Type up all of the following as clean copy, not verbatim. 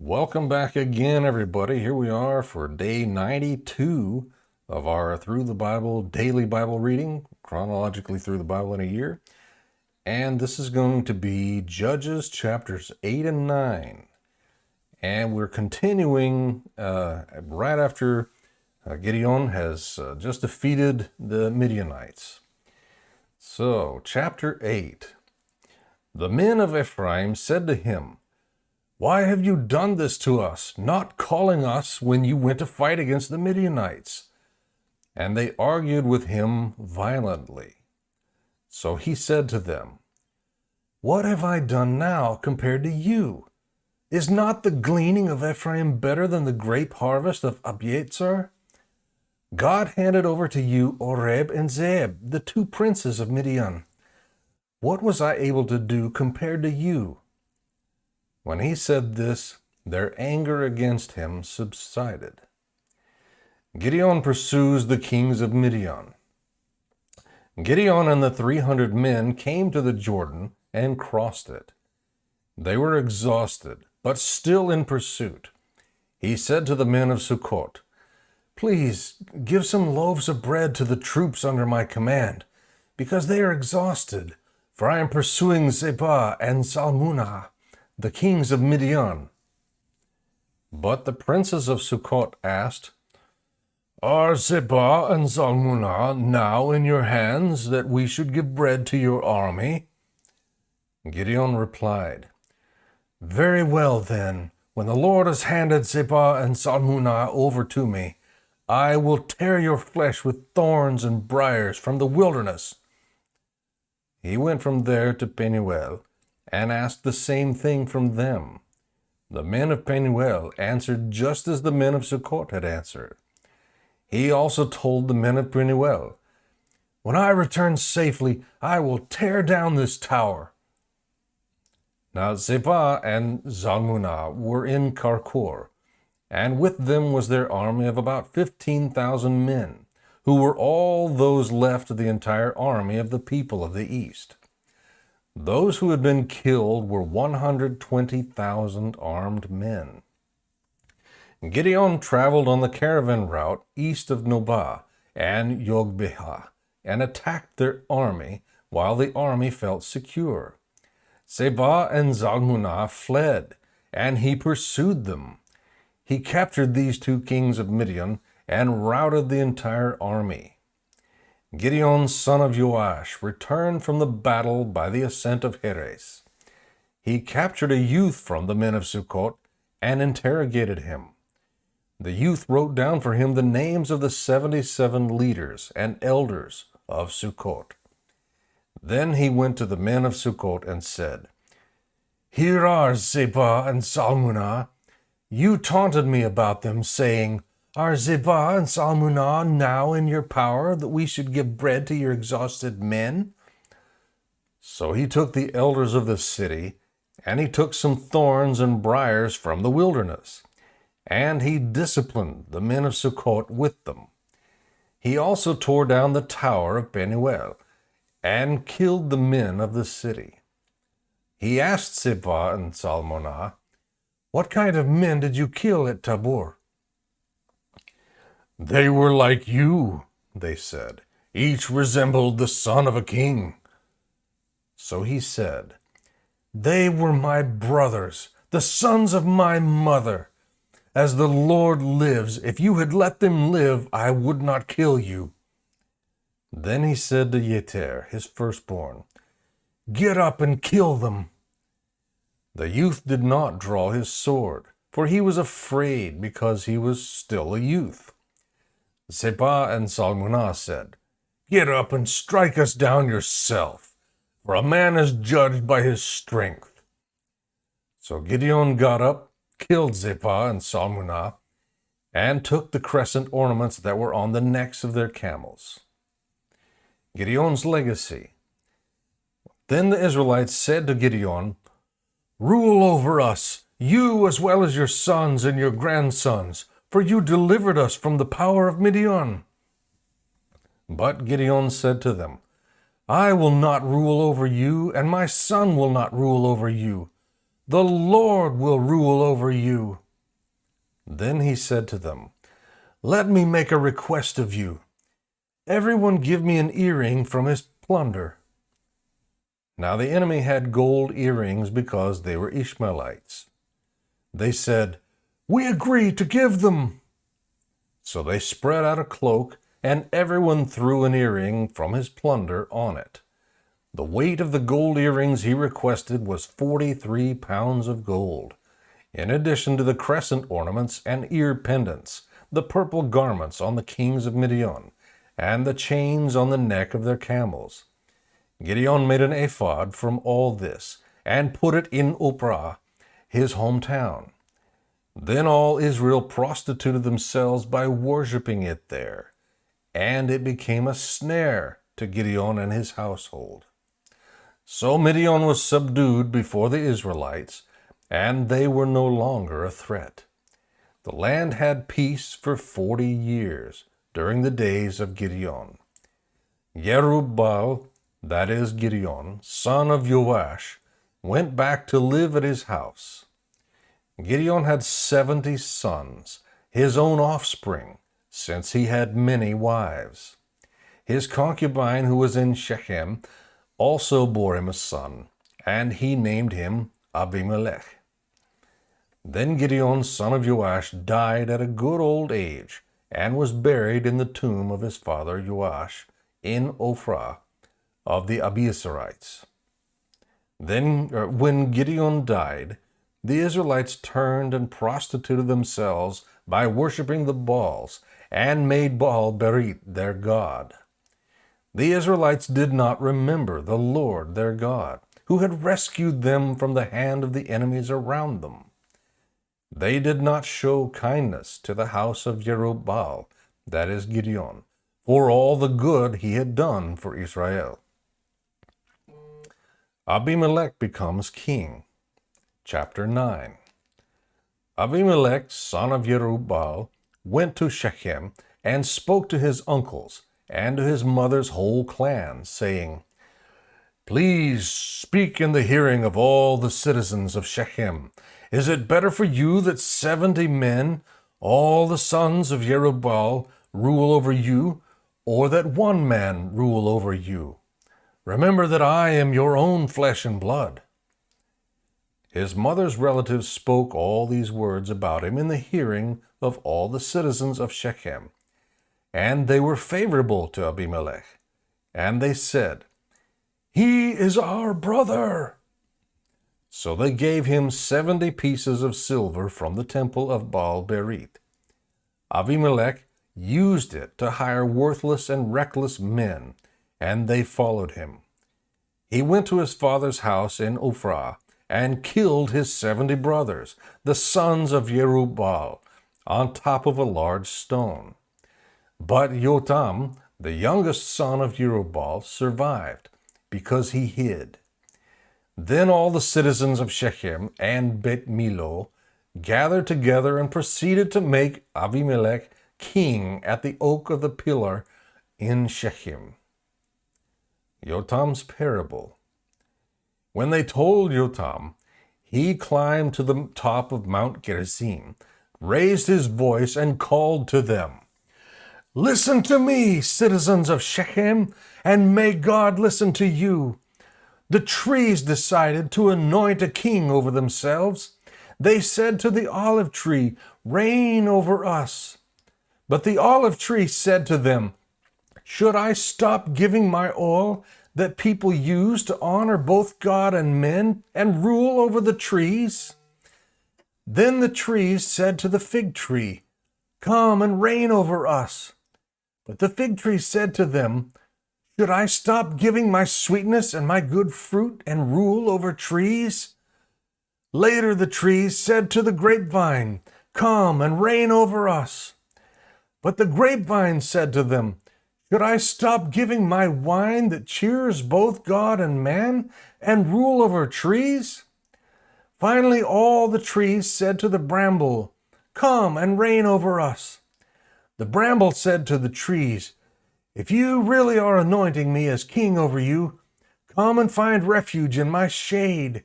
Welcome back again, everybody. Here we are for day 92 of our Through the Bible daily Bible reading, chronologically through the Bible in a year. And this is going to be Judges chapters 8 and 9. And we're continuing right after Gideon has just defeated the Midianites. So, chapter 8. The men of Ephraim said to him, "Why have you done this to us, not calling us when you went to fight against the Midianites?" And they argued with him violently. So he said to them, "What have I done now compared to you? Is not the gleaning of Ephraim better than the grape harvest of Abiezer? God handed over to you Oreb and Zeeb, the two princes of Midian. What was I able to do compared to you?" When he said this, their anger against him subsided. Gideon pursues the kings of Midian. Gideon and the 300 men came to the Jordan and crossed it. They were exhausted, but still in pursuit. He said to the men of Sukkot, "Please give some loaves of bread to the troops under my command, because they are exhausted, for I am pursuing Zebah and Zalmunna, the kings of Midian." But the princes of Sukkot asked, "Are Zebah and Zalmunna now in your hands, that we should give bread to your army?" Gideon replied, "Very well then, when the Lord has handed Zebah and Zalmunna over to me, I will tear your flesh with thorns and briars from the wilderness." He went from there to Penuel, and asked the same thing from them. The men of Penuel answered just as the men of Sukkot had answered. He also told the men of Penuel, "When I return safely, I will tear down this tower." Now Zebah and Zalmunna were in Karkor, and with them was their army of about 15,000 men, who were all those left of the entire army of the people of the east. Those who had been killed were 120,000 armed men. Gideon traveled on the caravan route east of Nobah and Yogbeha and attacked their army while the army felt secure. Zebah and Zalmunna fled, and he pursued them. He captured these two kings of Midian and routed the entire army. Gideon, son of Joash, returned from the battle by the ascent of Heres. He captured a youth from the men of Sukkot and interrogated him. The youth wrote down for him the names of the 77 leaders and elders of Sukkot. Then he went to the men of Sukkot and said, "Here are Zebah and Zalmunna. You taunted me about them, saying, 'Are Zebah and Zalmunna now in your power, that we should give bread to your exhausted men?'" So he took the elders of the city, and he took some thorns and briars from the wilderness, and he disciplined the men of Sukkot with them. He also tore down the tower of Penuel, and killed the men of the city. He asked Zebah and Zalmunna, "What kind of men did you kill at Tabor?" "They were like you," they said. "Each resembled the son of a king." So he said, "They were my brothers, the sons of my mother. As the Lord lives, if you had let them live, I would not kill you." Then he said to Yeter, his firstborn, "Get up and kill them." The youth did not draw his sword, for he was afraid because he was still a youth. Zebah and Zalmunna said, "Get up and strike us down yourself, for a man is judged by his strength." So Gideon got up, killed Zebah and Zalmunna, and took the crescent ornaments that were on the necks of their camels. Gideon's legacy. Then the Israelites said to Gideon, "Rule over us, you as well as your sons and your grandsons, for you delivered us from the power of Midian." But Gideon said to them, "I will not rule over you, and my son will not rule over you. The Lord will rule over you." Then he said to them, "Let me make a request of you. Everyone give me an earring from his plunder." Now the enemy had gold earrings because they were Ishmaelites. They said, "We agree to give them." So they spread out a cloak, and everyone threw an earring from his plunder on it. The weight of the gold earrings he requested was 43 pounds of gold, in addition to the crescent ornaments and ear pendants, the purple garments on the kings of Midian, and the chains on the neck of their camels. Gideon made an ephod from all this, and put it in Ophrah, his hometown. Then all Israel prostituted themselves by worshiping it there, and it became a snare to Gideon and his household. So Midian was subdued before the Israelites, and they were no longer a threat. The land had peace for 40 years during the days of Gideon. Jerubbaal, that is Gideon, son of Joash, went back to live at his house. Gideon had 70 sons, his own offspring, since he had many wives. His concubine, who was in Shechem, also bore him a son, and he named him Abimelech. Then Gideon, son of Joash, died at a good old age, and was buried in the tomb of his father Joash in Ophrah of the Abiezrites. Then, when Gideon died, the Israelites turned and prostituted themselves by worshiping the Baals, and made Baal-berith their god. The Israelites did not remember the Lord their God, who had rescued them from the hand of the enemies around them. They did not show kindness to the house of Jerubbaal, that is Gideon, for all the good he had done for Israel. Abimelech becomes king. Chapter 9. Abimelech, son of Jerubbaal, went to Shechem and spoke to his uncles and to his mother's whole clan, saying, "Please speak in the hearing of all the citizens of Shechem. Is it better for you that 70 men, all the sons of Jerubbaal, rule over you, or that one man rule over you? Remember that I am your own flesh and blood." His mother's relatives spoke all these words about him in the hearing of all the citizens of Shechem, and they were favorable to Abimelech. And they said, "He is our brother." So they gave him 70 pieces of silver from the temple of Baal-berith. Abimelech used it to hire worthless and reckless men, and they followed him. He went to his father's house in Ophrah and killed his 70 brothers, the sons of Jerubbaal, on top of a large stone. But Jotham, the youngest son of Jerubbaal, survived, because he hid. Then all the citizens of Shechem and Bet Milo gathered together and proceeded to make Abimelech king at the oak of the pillar in Shechem. Jotham's parable. When they told Jotham, he climbed to the top of Mount Gerizim, raised his voice, and called to them, "Listen to me, citizens of Shechem, and may God listen to you. The trees decided to anoint a king over themselves. They said to the olive tree, 'Reign over us.' But the olive tree said to them, 'Should I stop giving my oil that people use to honor both God and men and rule over the trees?' Then the trees said to the fig tree, 'Come and reign over us.' But the fig tree said to them, 'Should I stop giving my sweetness and my good fruit and rule over trees?' Later the trees said to the grapevine, 'Come and reign over us.' But the grapevine said to them, 'Should I stop giving my wine that cheers both God and man and rule over trees?' Finally all the trees said to the bramble, 'Come and reign over us.' The bramble said to the trees, 'If you really are anointing me as king over you, come and find refuge in my shade.'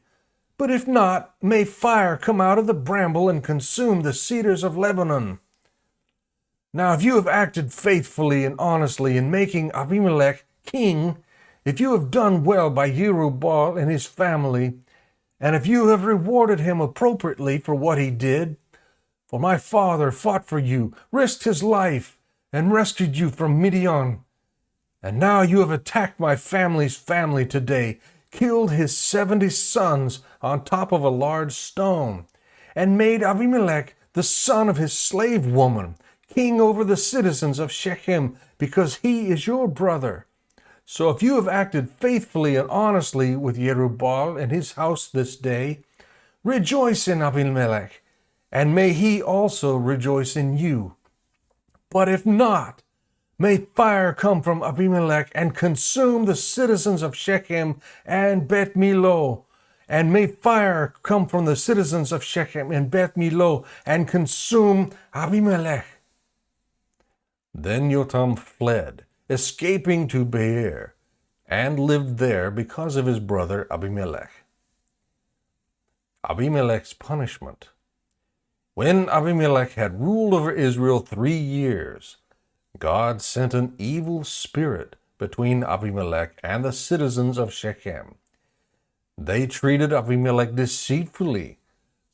But if not, may fire come out of the bramble and consume the cedars of Lebanon. Now if you have acted faithfully and honestly in making Abimelech king, if you have done well by Jerubbaal and his family, and if you have rewarded him appropriately for what he did, for my father fought for you, risked his life, and rescued you from Midian, and now you have attacked my family's family today, killed his 70 sons on top of a large stone, and made Abimelech, the son of his slave woman, king over the citizens of Shechem, because he is your brother. So if you have acted faithfully and honestly with Jerubbaal and his house this day, rejoice in Abimelech, and may he also rejoice in you. But if not, may fire come from Abimelech and consume the citizens of Shechem and Beth Millo, and may fire come from the citizens of Shechem and Beth Millo and consume Abimelech. Then Yotam fled, escaping to Beer, and lived there because of his brother Abimelech. Abimelech's punishment. When Abimelech had ruled over Israel 3 years, God sent an evil spirit between Abimelech and the citizens of Shechem. They treated Abimelech deceitfully,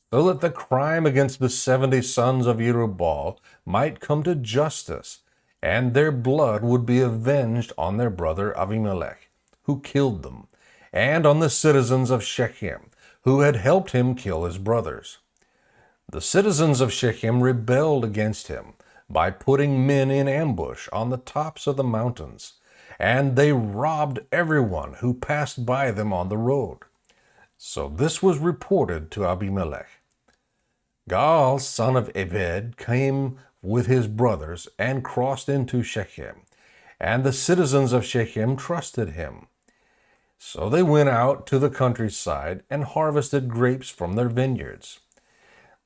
so that the crime against the 70 sons of Jerubbaal might come to justice, and their blood would be avenged on their brother Abimelech, who killed them, and on the citizens of Shechem, who had helped him kill his brothers. The citizens of Shechem rebelled against him by putting men in ambush on the tops of the mountains, and they robbed everyone who passed by them on the road. So this was reported to Abimelech. Gaal, son of Ebed, came with his brothers and crossed into Shechem, and the citizens of Shechem trusted him. So they went out to the countryside and harvested grapes from their vineyards.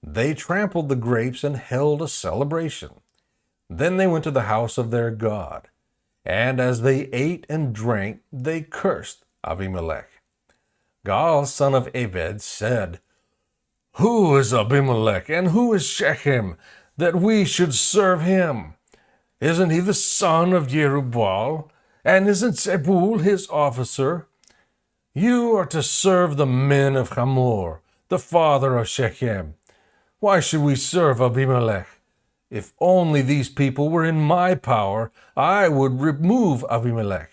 They trampled the grapes and held a celebration. Then they went to the house of their God, and as they ate and drank, they cursed Abimelech. Gaal, son of Ebed, said, "Who is Abimelech and who is Shechem, that we should serve him? Isn't he the son of Jerubbaal? And isn't Zebul his officer? You are to serve the men of Hamor, the father of Shechem. Why should we serve Abimelech? If only these people were in my power, I would remove Abimelech."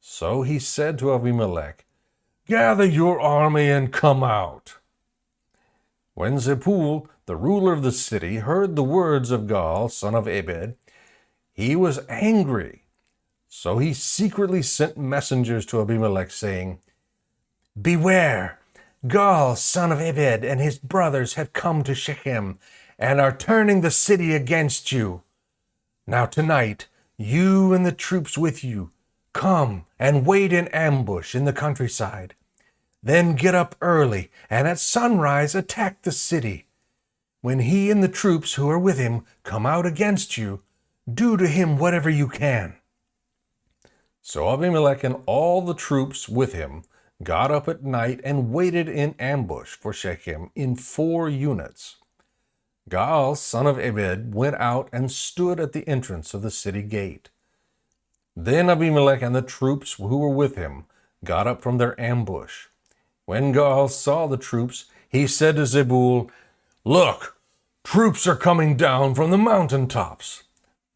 So he said to Abimelech, "Gather your army and come out." When Zebul, the ruler of the city, heard the words of Gaal, son of Ebed, he was angry. So he secretly sent messengers to Abimelech, saying, "Beware! Gaal, son of Ebed, and his brothers have come to Shechem, and are turning the city against you. Now tonight, you and the troops with you, come and wait in ambush in the countryside. Then get up early, and at sunrise attack the city. When he and the troops who are with him come out against you, do to him whatever you can." So Abimelech and all the troops with him got up at night and waited in ambush for Shechem in 4 units. Gaal, son of Ebed, went out and stood at the entrance of the city gate. Then Abimelech and the troops who were with him got up from their ambush. When Gaal saw the troops, he said to Zebul, "Look, troops are coming down from the mountain tops."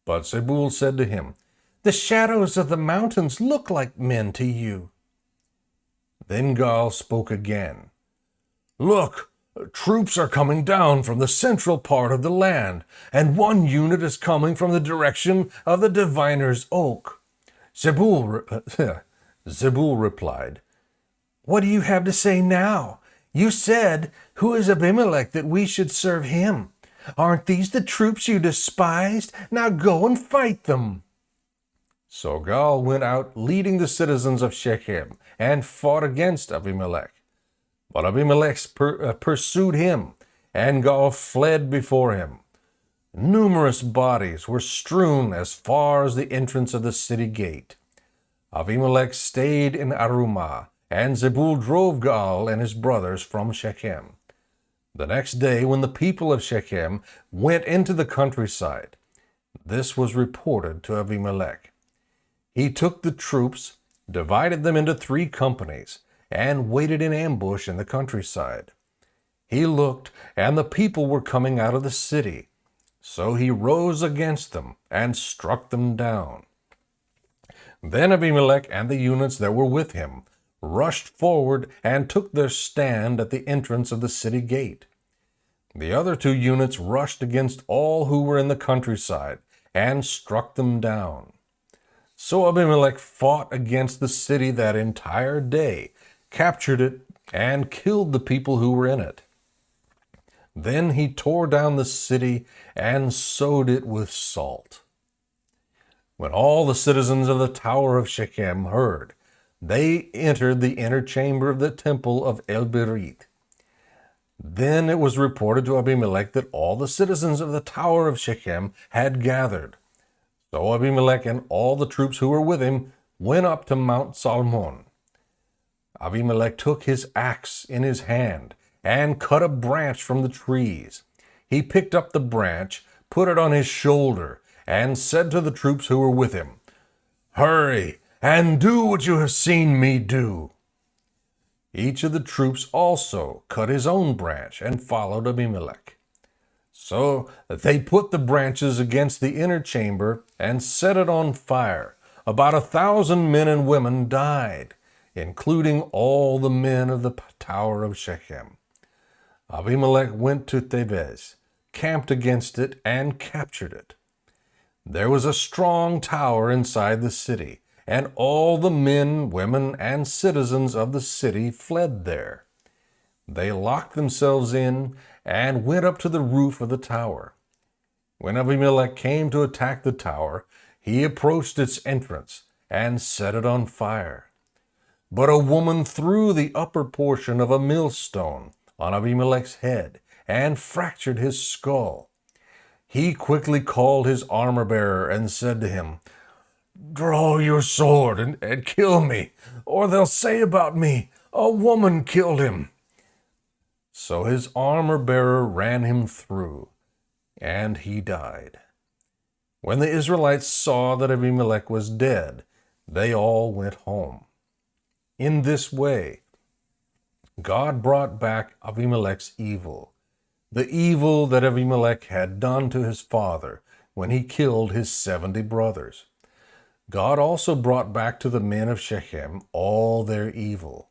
But Zebul said to him, "The shadows of the mountains look like men to you." Then Gaal spoke again, "Look, troops are coming down from the central part of the land, and 1 unit is coming from the direction of the diviner's oak." Zebul replied, "What do you have to say now? You said, 'Who is Abimelech that we should serve him?' Aren't these the troops you despised? Now go and fight them." So Gaal went out leading the citizens of Shechem and fought against Abimelech. But Abimelech pursued him, and Gaal fled before him. Numerous bodies were strewn as far as the entrance of the city gate. Abimelech stayed in Arumah and Zebul drove Gaal and his brothers from Shechem. The next day, when the people of Shechem went into the countryside, this was reported to Abimelech. He took the troops, divided them into 3 companies, and waited in ambush in the countryside. He looked, and the people were coming out of the city. So he rose against them and struck them down. Then Abimelech and the units that were with him rushed forward and took their stand at the entrance of the city gate. The other 2 units rushed against all who were in the countryside and struck them down. So Abimelech fought against the city that entire day, captured it, and killed the people who were in it. Then he tore down the city and sowed it with salt. When all the citizens of the Tower of Shechem heard, they entered the inner chamber of the temple of El-Berith. Then it was reported to Abimelech that all the citizens of the Tower of Shechem had gathered. So Abimelech and all the troops who were with him went up to Mount Salmon. Abimelech took his axe in his hand and cut a branch from the trees. He picked up the branch, put it on his shoulder, and said to the troops who were with him, "Hurry and do what you have seen me do." Each of the troops also cut his own branch and followed Abimelech. So they put the branches against the inner chamber and set it on fire. About 1,000 men and women died, including all the men of the Tower of Shechem. Abimelech went to Thebez, camped against it, and captured it. There was a strong tower inside the city, and all the men, women, and citizens of the city fled there. They locked themselves in and went up to the roof of the tower. When Abimelech came to attack the tower, he approached its entrance and set it on fire. But a woman threw the upper portion of a millstone on Abimelech's head and fractured his skull. He quickly called his armor-bearer and said to him, "Draw your sword and kill me, or they'll say about me, 'A woman killed him.'" So his armor-bearer ran him through, and he died. When the Israelites saw that Abimelech was dead, they all went home. In this way, God brought back Abimelech's evil, the evil that Abimelech had done to his father when he killed his 70 brothers. God also brought back to the men of Shechem all their evil.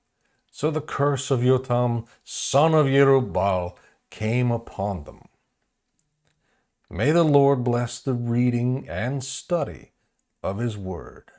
So the curse of Jotham, son of Jerubbaal, came upon them. May the Lord bless the reading and study of his word.